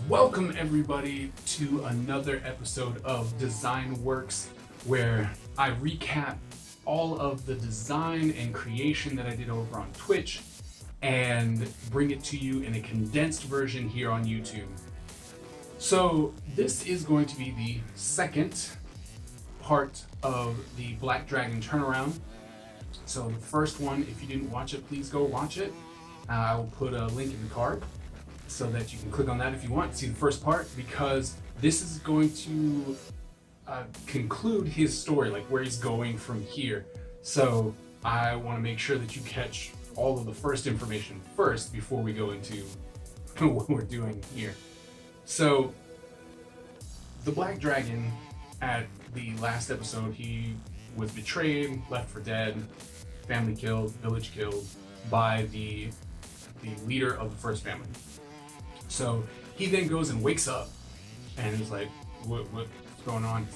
Welcome everybody to another episode of Design Works, where I recap all of the design and creation that I did over on Twitch and bring it to you in a condensed version here on YouTube. So this is going to be the second part of the Black Dragon turnaround. So the first one, if you didn't watch it, please go watch it. I will put a link in the card so that you can click on that if you want to see the first part, because this is going to conclude his story, like where he's going from here. So I want to make sure that you catch all of the first information first before we go into what we're doing here. So the Black Dragon, at the last episode, he was betrayed, left for dead, family killed, village killed by the leader of the first family. So he then goes and wakes up and is like, what's going on?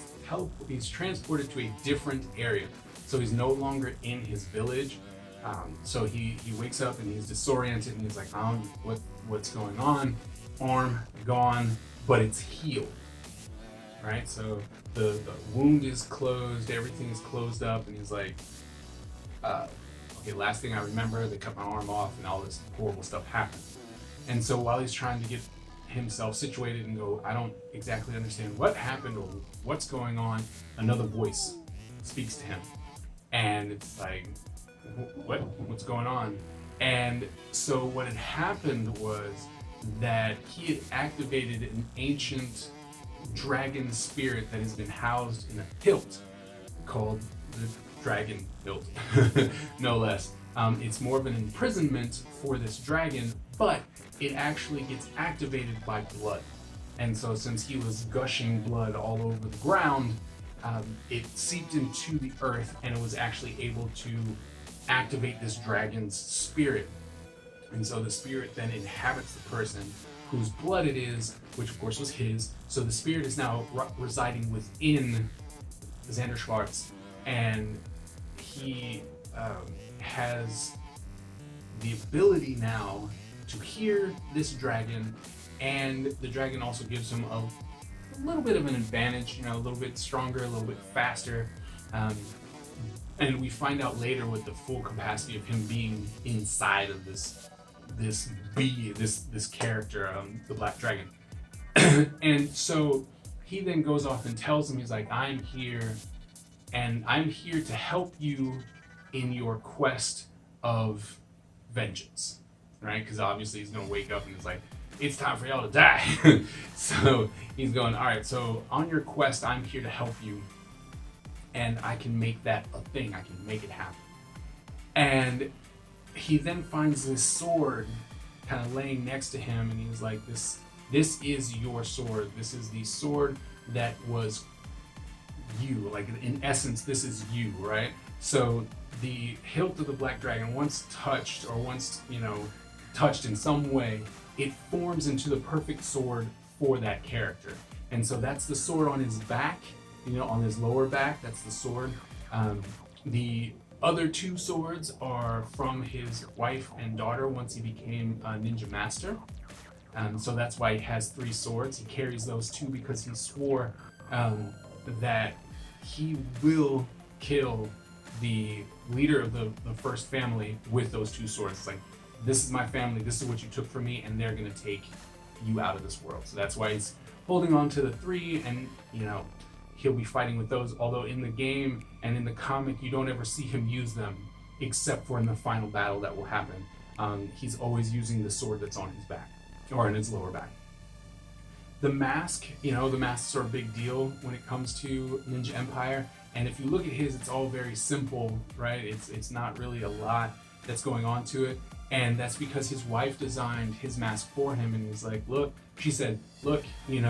He's transported to a different area. So he's no longer in his village. So he wakes up and he's disoriented and he's like, what's going on? Arm gone, but it's healed, right? So the wound is closed, everything is closed up, and he's like, okay, last thing I remember, they cut my arm off and all this horrible stuff happened. And so while he's trying to get himself situated and go, I don't exactly understand what happened or what's going on, another voice speaks to him. And it's like, what's going on? And so what had happened was that he had activated an ancient dragon spirit that has been housed in a hilt called the dragon hilt, no less. It's more of an imprisonment for this dragon, but it actually gets activated by blood. And so since he was gushing blood all over the ground, it seeped into the earth and it was actually able to activate this dragon's spirit. And so the spirit then inhabits the person whose blood it is, which of course was his. So the spirit is now residing within Xander Schwartz, and he has the ability now to hear this dragon, and the dragon also gives him a little bit of an advantage, a little bit stronger, a little bit faster, and we find out later with the full capacity of him being inside of this character, the Black Dragon. And so he then goes off and tells him, he's like, I'm here, and I'm here to help you in your quest of vengeance, right? Because obviously he's gonna wake up and it's like, it's time for y'all to die. So he's going, all right, so on your quest, I'm here to help you, and I can make that a thing. I can make it happen. And he then finds this sword kind of laying next to him, and he's like, this is your sword. This is the sword that was you. Like, in essence, this is you, right? So the hilt of the Black Dragon, once touched touched in some way, it forms into the perfect sword for that character. And so that's the sword on his back, on his lower back, that's the sword. The other two swords are from his wife and daughter once he became a ninja master. So that's why he has three swords. He carries those two because he swore that he will kill the leader of the first family with those two swords. It's like, this is my family, this is what you took from me, and they're gonna take you out of this world. So that's why he's holding on to the three, and he'll be fighting with those, although in the game and in the comic you don't ever see him use them except for in the final battle that will happen. He's always using the sword that's on his back, or in his lower back. The mask, the masks are a big deal when it comes to Ninja Empire, and if you look at his, it's all very simple, right? It's not really a lot that's going on to it, and that's because his wife designed his mask for him, and he's like, she said, you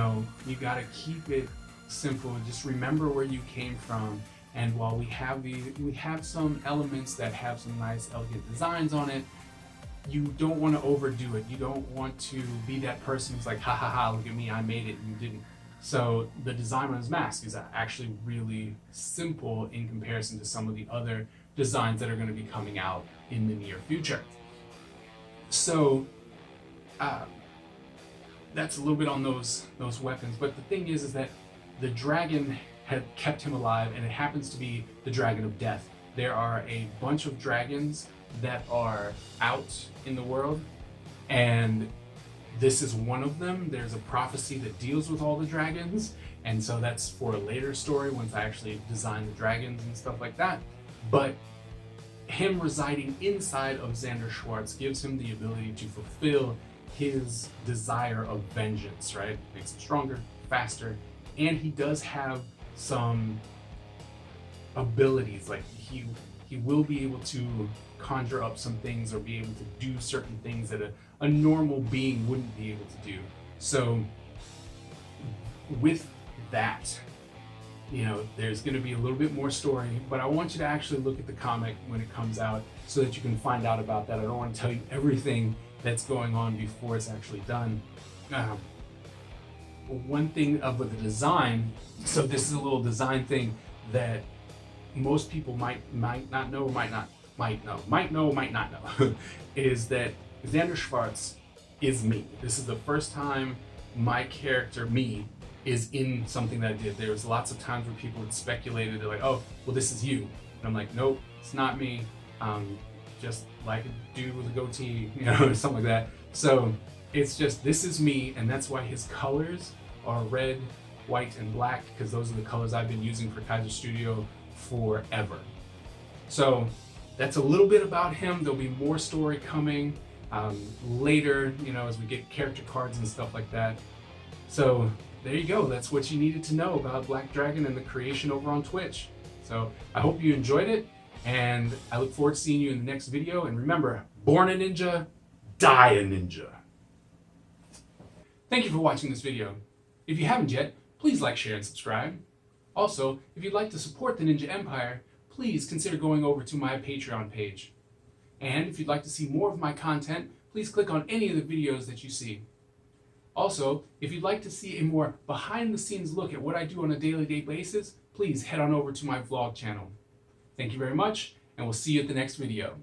gotta keep it simple, just remember where you came from, and while we have some elements that have some nice elegant designs on it, you don't want to overdo it. You don't want to be that person who's like, ha ha ha, look at me, I made it, and you didn't. So the design on his mask is actually really simple in comparison to some of the other designs that are going to be coming out in the near future. So that's a little bit on those weapons. But the thing is that the dragon had kept him alive, and it happens to be the dragon of death. There are a bunch of dragons that are out in the world, and this is one of them. There's a prophecy that deals with all the dragons, and so that's for a later story once I actually design the dragons and stuff like that. But him residing inside of Xander Schwartz gives him the ability to fulfill his desire of vengeance, right? Makes him stronger, faster, and he does have some abilities. Like he will be able to conjure up some things or be able to do certain things that a normal being wouldn't be able to do. So with that, you know, there's going to be a little bit more story, but I want you to actually look at the comic when it comes out so that you can find out about that. I don't want to tell you everything that's going on before it's actually done. One thing of the design, so this is a little design thing that most people might not know, might not know, is that Xander Schwartz is me. This is the first time my character, me, is in something that I did. There was lots of times where people had speculated, they're like, oh, well, this is you. And I'm like, nope, it's not me. Just like a dude with a goatee, you know, or something like that. So it's just, this is me, and that's why his colors are red, white, and black, because those are the colors I've been using for Kaiser Studio forever. So that's a little bit about him. There'll be more story coming later, you know, as we get character cards and stuff like that. So there you go. That's what you needed to know about Black Dragon and the creation over on Twitch. So I hope you enjoyed it, and I look forward to seeing you in the next video. And remember, born a ninja, die a ninja. Thank you for watching this video. If you haven't yet, please like, share, and subscribe. Also, if you'd like to support the Ninja Empire, please consider going over to my Patreon page. And if you'd like to see more of my content, please click on any of the videos that you see. Also, if you'd like to see a more behind-the-scenes look at what I do on a daily basis, please head on over to my vlog channel. Thank you very much, and we'll see you at the next video.